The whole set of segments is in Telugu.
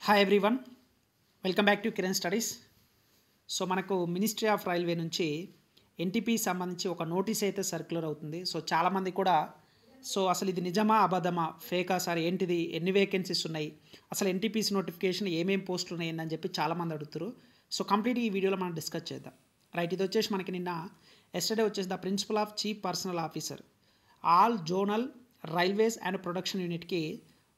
Hi everyone, welcome back to Kiran studies. So మనకు మినిస్ట్రీ ఆఫ్ రైల్వే నుంచి ఎన్టీపీ సంబంధించి ఒక నోటీస్ అయితే సర్క్యులర్ అవుతుంది. సో చాలామంది కూడా అసలు ఇది నిజమా అబద్ధమా ఫేకా సార్ ఏంటిది, ఎన్ని వేకెన్సీస్ ఉన్నాయి, అసలు ఎన్టీపీసీ నోటిఫికేషన్ ఏమేమి పోస్టులు ఉన్నాయని చెప్పి చాలామంది అడుగుతారు. సో కంప్లీట్ ఈ వీడియోలో మనం డిస్కస్ చేద్దాం. రైట్, ఇది వచ్చేసి మనకి నిన్న ఎస్టర్డే వచ్చేసి the principal of chief personnel officer all zonal railways and production యూనిట్కి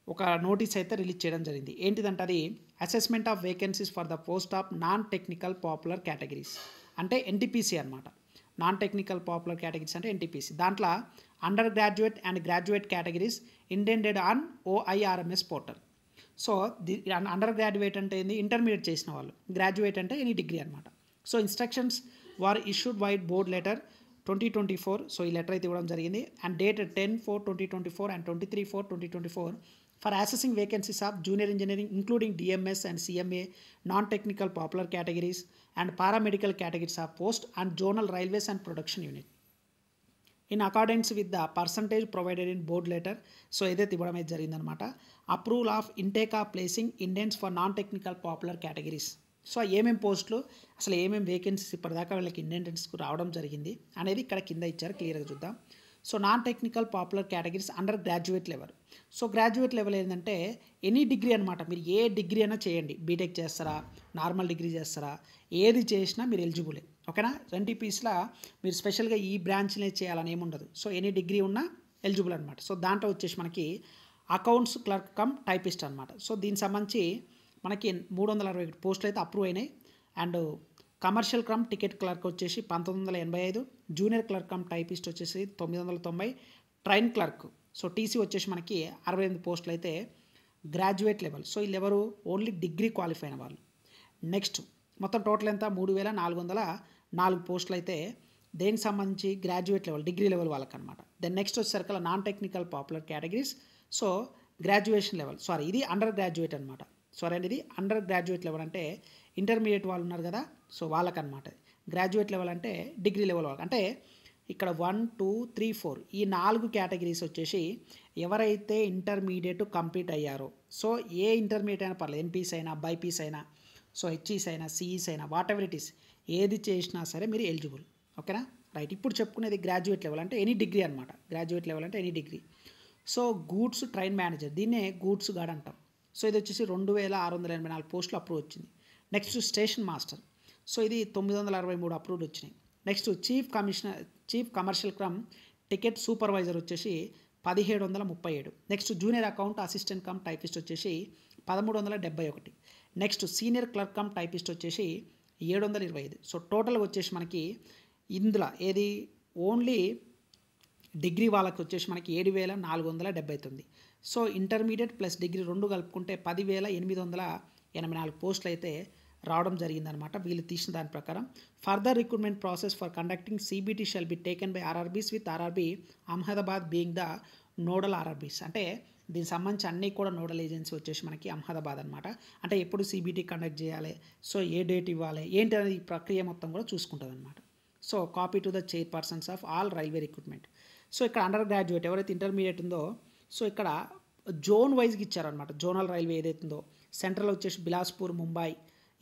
ఒక నోటీస్ అయితే రిలీజ్ చేయడం జరిగింది. ఏంటిదంటే అది assessment of vacancies for the post of non technical popular categories, అంటే ఎన్టీపీసీ అనమాట. నాన్ టెక్నికల్ పాపులర్ కేటగిరీస్ అంటే ఎన్టీపీసీ. దాంట్లో under graduate and graduate categories intended on OIRMS portal. So under graduate అంటే ఏంది, ఇంటర్మీడియట్ చేసిన వాళ్ళు. గ్రాడ్యుయేట్ అంటే ఎనీ డిగ్రీ అనమాట. So instructions war issued white board letter 2024. So ఈ లెటర్ అయితే ఇవ్వడం జరిగింది. And date 10/4/2024 and 23/4/2024 for assessing vacancies of junior engineering including DMs and CMA, non technical popular categories and paramedical categories of post and zonal railways and production unit in accordance with the percentage provided in board letter. So ఏదైతే ఇవ్వడం అయితే జరిగిందనమాట. Approval of intake of placing indents for non technical popular categories. So ఏమేమి పోస్టులు, అసలు ఏమేమి వేకెన్సీస్ ఇప్పటిదాకా వీళ్ళకి ఇండెంటెన్స్కు రావడం జరిగింది అనేది ఇక్కడ కింద ఇచ్చారు, క్లియర్గా చూద్దాం. So non technical popular categories under graduate level. So graduate level ఏంటంటే ఎనీ డిగ్రీ అనమాట. మీరు ఏ డిగ్రీ అయినా చేయండి, బీటెక్ చేస్తారా, నార్మల్ డిగ్రీ చేస్తారా, ఏది చేసినా మీరు ఎలిజిబులే, ఓకేనా. ఎన్టీపీసీలో మీరు స్పెషల్గా ఈ బ్రాంచ్లే చేయాలని ఏముండదు. సో ఎనీ డిగ్రీ ఉన్నా ఎలిజిబుల్ అనమాట. సో దాంట్లో వచ్చేసి మనకి అకౌంట్స్ క్లర్క్ కమ్ టైపిస్ట్ అనమాట. సో దీనికి సంబంధించి మనకి 361 పోస్టులు అయితే అప్రూవ్ అయినాయి. And commercial crumb ticket clerk వచ్చేసి 1985, జూనియర్ క్లర్క్ కమ్ టైపిస్ట్ వచ్చేసి 990, ట్రైన్ క్లర్క్ సో టీసీ వచ్చేసి మనకి 68 పోస్టులు అయితే గ్రాడ్యుయేట్ లెవెల్. సో వీళ్ళు ఎవరు, ఓన్లీ డిగ్రీ క్వాలిఫై అయిన వాళ్ళు. నెక్స్ట్ మొత్తం టోటల్ ఎంత 3404 పోస్టులు అయితే దేనికి సంబంధించి గ్రాడ్యుయేట్ లెవెల్, డిగ్రీ లెవెల్ వాళ్ళకి అనమాట. దెన్ నెక్స్ట్ వచ్చేసరికి non technical popular categories. So graduation level, sorry ఇది అండర్ గ్రాడ్యుయేట్ అనమాట. సారీ అండి, ఇది అండర్ గ్రాడ్యుయేట్ లెవెల్ అంటే ఇంటర్మీడియట్ వాళ్ళు ఉన్నారు కదా, సో వాళ్ళకనమాట. గ్రాడ్యుయేట్ లెవెల్ అంటే డిగ్రీ లెవెల్ వాళ్ళకి. అంటే ఇక్కడ 1, 2, 3, 4 ఈ 4 కేటగిరీస్ వచ్చేసి ఎవరైతే ఇంటర్మీడియట్ కంప్లీట్ అయ్యారో, సో ఏ ఇంటర్మీడియట్ అయినా పర్లేదు, ఎంపీస్ అయినా, బైపీస్ అయినా, సో హెచ్ఈస్ అయినా, సిఈస్ అయినా, వాట్ ఎవర్ ఇట్ ఈస్, ఏది చేసినా సరే మీరు ఎలిజిబుల్, ఓకేనా. రైట్, ఇప్పుడు చెప్పుకునేది గ్రాడ్యుయేట్ లెవెల్ అంటే ఎనీ డిగ్రీ అనమాట. గ్రాడ్యుయేట్ లెవెల్ అంటే any degree. So goods train manager, దీన్నే గూడ్స్ గార్డ్ అంటాం. సో ఇది వచ్చేసి 2684 పోస్టులు అప్రూవ్ వచ్చింది. నెక్స్ట్ స్టేషన్ మాస్టర్, సో ఇది 963 అప్రూవ్డ్ వచ్చినాయి. నెక్స్ట్ చీఫ్ కమర్షియల్ క్రమ్ టికెట్ సూపర్వైజర్ వచ్చేసి 1737. Next junior account assistant cum typist వచ్చేసి 1371. Next senior clerk cum typist వచ్చేసి 725. సో టోటల్ వచ్చేసి మనకి ఇందులో ఏది ఓన్లీ డిగ్రీ వాళ్ళకి వచ్చేసి మనకి 7479. సో ఇంటర్మీడియట్ ప్లస్ డిగ్రీ రెండు కలుపుకుంటే 10,884 పోస్టులు అయితే రావడం జరిగిందనమాట వీళ్ళు తీసిన దాని ప్రకారం. Further recruitment process for conducting CBT shall be taken by RRBs with RRB Ahmedabad being the nodal RRBs. అంటే దీనికి సంబంధించి అన్నీ కూడా నోడల్ ఏజెన్సీ వచ్చేసి మనకి అహ్మదాబాద్ అనమాట. అంటే ఎప్పుడు సిబిటీ కండక్ట్ చేయాలి, సో ఏ డేట్ ఇవ్వాలి ఏంటి అనేది ఈ ప్రక్రియ మొత్తం కూడా చూసుకుంటుంది అనమాట. So copy to the chairpersons of all railway recruitment. So ఇక్కడ అండర్ గ్రాడ్యుయేట్ ఎవరైతే ఇంటర్మీడియట్ ఉందో, సో ఇక్కడ జోన్ వైజ్కి ఇచ్చారనమాట. జోనల్ రైల్వే ఏదైతే ఉందో, సెంట్రల్ వచ్చేసి బిలాస్పూర్, ముంబై,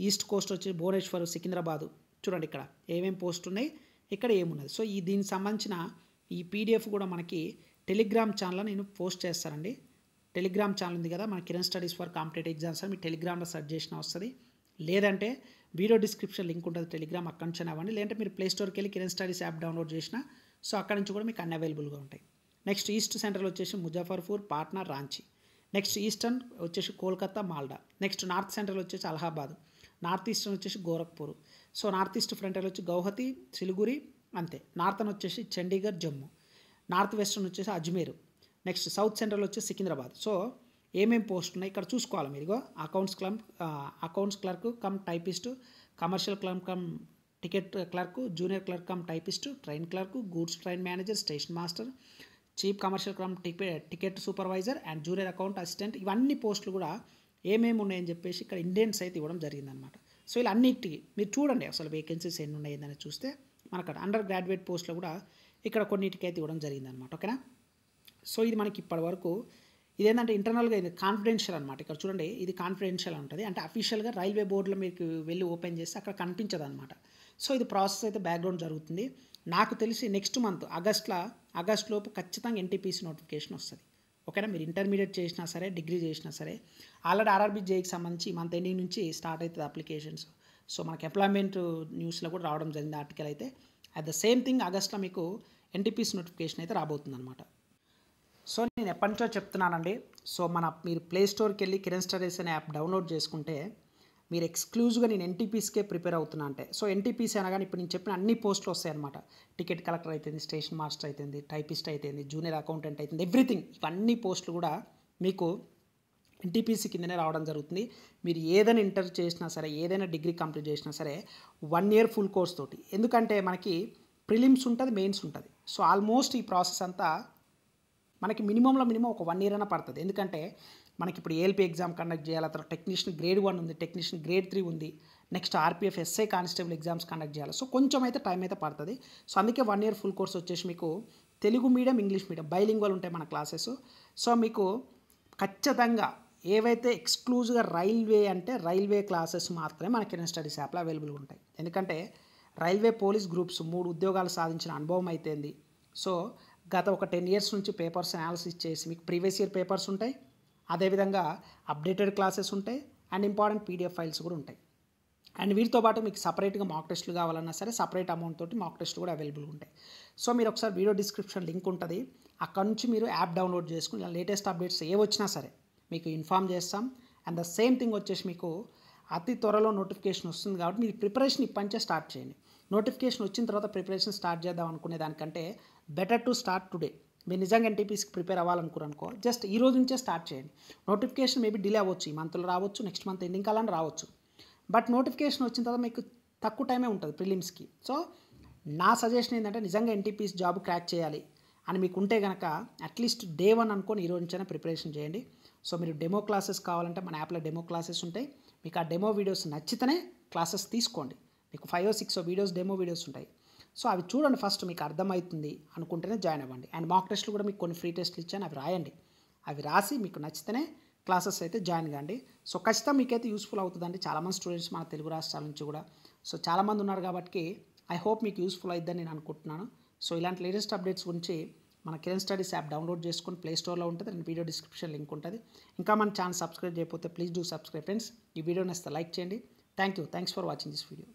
ఈస్ట్ కోస్ట్ వచ్చేసి భువనేశ్వర్, సికింద్రాబాదు. చూడండి ఇక్కడ ఏమేమి పోస్ట్ ఉన్నాయి, ఇక్కడ ఏమున్నది. సో దీనికి సంబంధించిన ఈ పీడిఎఫ్ కూడా మనకి టెలిగ్రామ్ ఛానల్లో నేను పోస్ట్ చేస్తానండి. టెలిగ్రామ్ ఛానల్ ఉంది కదా మన Kiran studies for competitive exams అని, మీ టెలిగ్రామ్లో సెర్చ్ చేసిన వస్తుంది. లేదంటే వీడియో డిస్క్రిప్షన్ లింక్ ఉంటుంది టెలిగ్రామ్, అక్కడి నుంచి అవ్వండి. లేదంటే మీరు ప్లే స్టోర్కి వెళ్ళి కిరణ్ స్టడీస్ యాప్ డౌన్లోడ్ చేసిన, సో అక్కడి నుంచి కూడా మీకు అన్ని అవైలబుల్గా ఉంటాయి. నెక్స్ట్ ఈస్ట్ సెంట్రల్ వచ్చేసి ముజఫర్పూర్, పాట్నా, రాంచీ. నెక్స్ట్ ఈస్టర్న్ వచ్చేసి Kolkata, Malda. Next north central వచ్చేసి అలహాబాద్. నార్త్ ఈస్టర్న్ వచ్చేసి Gorakhpur. So north east frontal వచ్చి గౌహతి, సిలిగురి, అంతే. నార్థన్ వచ్చేసి చండీగఢ్, జమ్మూ. నార్త్ వెస్టర్న్ వచ్చేసి అజ్మీర్. నెక్స్ట్ సౌత్ సెంట్రల్ వచ్చేసి సికింద్రాబాద్. సో ఏమేమి పోస్ట్ ఉన్నాయి ఇక్కడ చూసుకోవాలి మీరు. Accounts clerk cum typist, commercial clerk cum ticket clerk, junior clerk cum typist, train clerk, goods train manager, station master, chief commercial crumb ticket supervisor and junior account assistant. ఇవన్నీ పోస్టులు కూడా ఏమేమి ఉన్నాయని చెప్పేసి ఇక్కడ ఇండియన్స్ అయితే ఇవ్వడం జరిగిందనమాట. సో ఇలా అన్నిటికీ మీరు చూడండి అసలు వేకెన్సీస్ ఎన్ని ఉన్నాయని చూస్తే మనకు అక్కడ అండర్ గ్రాడ్యుయేట్ పోస్టులు కూడా ఇక్కడ కొన్నిటికి అయితే ఇవ్వడం జరిగిందనమాట, ఓకేనా. సో ఇది మనకి ఇప్పటి వరకు ఇదేంటంటే ఇంటర్నల్గా ఇది కాన్ఫిడెన్షియల్ అనమాట. ఇక్కడ చూడండి ఇది కాన్ఫిడెన్షియల్ ఉంటుంది. అంటే అఫీషియల్గా రైల్వే బోర్డులో మీకు వెళ్ళి ఓపెన్ చేస్తే అక్కడ కనిపించదు అనమాట. సో ఇది ప్రాసెస్ అయితే బ్యాక్గ్రౌండ్ జరుగుతుంది. నాకు తెలిసి నెక్స్ట్ మంత్ ఆగస్ట్ లోపు ఖచ్చితంగా ఎన్టీపీసీ నోటిఫికేషన్ వస్తుంది. ఓకేనా, మీరు ఇంటర్మీడియట్ చేసినా సరే, డిగ్రీ చేసినా సరే. ఆల్రెడీ ఆర్ఆర్బీ జేఈకి సంబంధించి మంత్ ఎండింగ్ నుంచి స్టార్ట్ అవుతుంది అప్లికేషన్స్. సో మనకి ఎంప్లాయ్మెంట్ న్యూస్లో కూడా రావడం జరిగింది ఆర్టికల్ అయితే. అట్ ద సేమ్ థింగ్ ఆగస్ట్లో మీకు ఎన్టీపీసీ నోటిఫికేషన్ అయితే రాబోతుంది అనమాట. సో నేను ఎప్పటి నుంచో చెప్తున్నానండి. సో మీరు ప్లే స్టోర్కి వెళ్ళి కిరణ్ స్టడీస్ అనే యాప్ డౌన్లోడ్ చేసుకుంటే మీరు ఎక్స్క్లూజివ్గా నేను ఎన్టీపీసీకే ప్రిపేర్ అవుతున్నా అంటే, సో ఎన్టీపీసీ అనగానే ఇప్పుడు నేను చెప్పిన అన్ని పోస్టులు వస్తాయి అనమాట. టికెట్ కలెక్టర్ అయితేంది, స్టేషన్ మాస్టర్ అయితేంది, టైపిస్ట్ అయితేంది, జూనియర్ అకౌంటెంట్ అయితేంది, ఎవ్రీథింగ్ ఇవన్నీ పోస్టులు కూడా మీకు ఎన్టీపీసీ కిందనే రావడం జరుగుతుంది. మీరు ఏదైనా ఇంటర్ చేసినా సరే, ఏదైనా డిగ్రీ కంప్లీట్ చేసినా సరే 1 year ఫుల్ కోర్స్ తోటి. ఎందుకంటే మనకి ప్రిలిమ్స్ ఉంటుంది, మెయిన్స్ ఉంటుంది. సో ఆల్మోస్ట్ ఈ ప్రాసెస్ అంతా మనకి మినిమం ఒక 1 year అయినా పడుతుంది. ఎందుకంటే మనకి ఇప్పుడు ఏఎల్పీ ఎగ్జామ్ కండక్ట్ చేయాలి, తర్వాత టెక్నీషియన్ గ్రేడ్ 1 ఉంది, టెక్నీషియన్ గ్రేడ్ 3 ఉంది, next RPF SI constable exams conduct చేయాలి. సో కొంచెం అయితే టైం అయితే పడుతుంది. సో అందుకే 1 year ఫుల్ కోర్స్ వచ్చేసి మీకు Telugu medium, English medium bilingual ఉంటాయి మన క్లాసెస్. సో మీకు ఖచ్చితంగా ఏవైతే ఎక్స్క్లూజివ్గా రైల్వే క్లాసెస్ మాత్రమే మన కిరణ్ స్టడీస్ యాప్లో అవైలబుల్గా ఉంటాయి. ఎందుకంటే రైల్వే పోలీస్ గ్రూప్స్ 3 ఉద్యోగాలు సాధించిన అనుభవం అయితేంది. సో గత ఒక 10 years నుంచి పేపర్స్ అనాలిసిస్ చేసి మీకు ప్రీవియస్ ఇయర్ పేపర్స్ ఉంటాయి, అదేవిధంగా అప్డేటెడ్ క్లాసెస్ ఉంటాయి, అండ్ ఇంపార్టెంట్ పీడిఎఫ్ ఫైల్స్ కూడా ఉంటాయి. అండ్ వీటితో పాటు మీకు సపరేట్గా మాక్ టెస్ట్లు కావాలన్నా సరే సపరేట్ అమౌంట్ తోటి మాక్ టెస్ట్లు కూడా అవైలబుల్గా ఉంటాయి. సో మీరు ఒకసారి వీడియో డిస్క్రిప్షన్ లింక్ ఉంటుంది, అక్కడ నుంచి మీరు యాప్ డౌన్లోడ్ చేసుకుని లేటెస్ట్ అప్డేట్స్ ఏ వచ్చినా సరే మీకు ఇన్ఫామ్ చేస్తాం. అండ్ ద సేమ్ థింగ్ వచ్చేసి మీకు అతి త్వరలో నోటిఫికేషన్ వస్తుంది కాబట్టి మీరు ప్రిపరేషన్ ఇప్పటి నుంచే స్టార్ట్ చేయండి. నోటిఫికేషన్ వచ్చిన తర్వాత ప్రిపరేషన్ స్టార్ట్ చేద్దాం అనుకునే దానికంటే బెటర్ టు స్టార్ట్ టుడే. మీరు నిజంగా ఎన్టీపీసీకి ప్రిపేర్ అవ్వాలనుకోరనుకో జస్ట్ ఈ రోజు నుంచే స్టార్ట్ చేయండి. నోటిఫికేషన్ మేబీ డిలే అవ్వచ్చు, ఈ మంత్లో రావచ్చు, నెక్స్ట్ మంత్ ఎండింగ్ కాలని రావచ్చు. బట్ నోటిఫికేషన్ వచ్చిన తర్వాత మీకు తక్కువ టైమే ఉంటుంది ప్రిలిమ్స్కి. సో నా సజెషన్ ఏంటంటే నిజంగా ఎన్టీపీసీ జాబ్ క్రాక్ చేయాలి అని మీకు ఉంటే కనుక అట్లీస్ట్ డే 1 అనుకొని ఈ రోజు నుంచైనా ప్రిపరేషన్ చేయండి. సో మీరు డెమో క్లాసెస్ కావాలంటే మన యాప్లో డెమో క్లాసెస్ ఉంటాయి. మీకు ఆ డెమో వీడియోస్ నచ్చితేనే క్లాసెస్ తీసుకోండి. మీకు 5 or 6 వీడియోస్ డెమో వీడియోస్ ఉంటాయి. సో అవి చూడండి, ఫస్ట్ మీకు అర్థమవుతుంది అనుకుంటేనే జాయిన్ అవ్వండి. అండ్ మాక్ టెస్ట్లు కూడా మీకు కొన్ని ఫ్రీ టెస్ట్లు ఇచ్చాను, అవి రాయండి. అవి రాసి మీకు నచ్చితేనే క్లాసెస్ అయితే జాయిన్ కాండి. సో ఖచ్చితంగా మీకైతే యూస్ఫుల్ అవుతుందండి. చాలామంది స్టూడెంట్స్ మన తెలుగు రాష్ట్రాల నుంచి కూడా సో చాలామంది ఉన్నారు కాబట్టి ఐ హోప్ మీకు యూస్ఫుల్ అవుతుందని నేను అనుకుంటున్నాను. సో ఇలాంటి లేటెస్ట్ అప్డేట్స్ గురించి మన కిరణ్ స్టడీస్ యాప్ డౌన్లోడ్ చేసుకొని ప్లే స్టోర్లో ఉంటుంది, అండ్ వీడియో డిస్క్రిప్షన్ లింక్ ఉంటుంది. ఇంకా మన ఛానల్ సబ్స్క్రైబ్ చేయకపోతే ప్లీజ్ డూ సబ్స్క్రైబ్ ఫ్రెండ్స్. ఈ వీడియో నచ్చితే లైక్ చేయండి. Thanks for watching this video.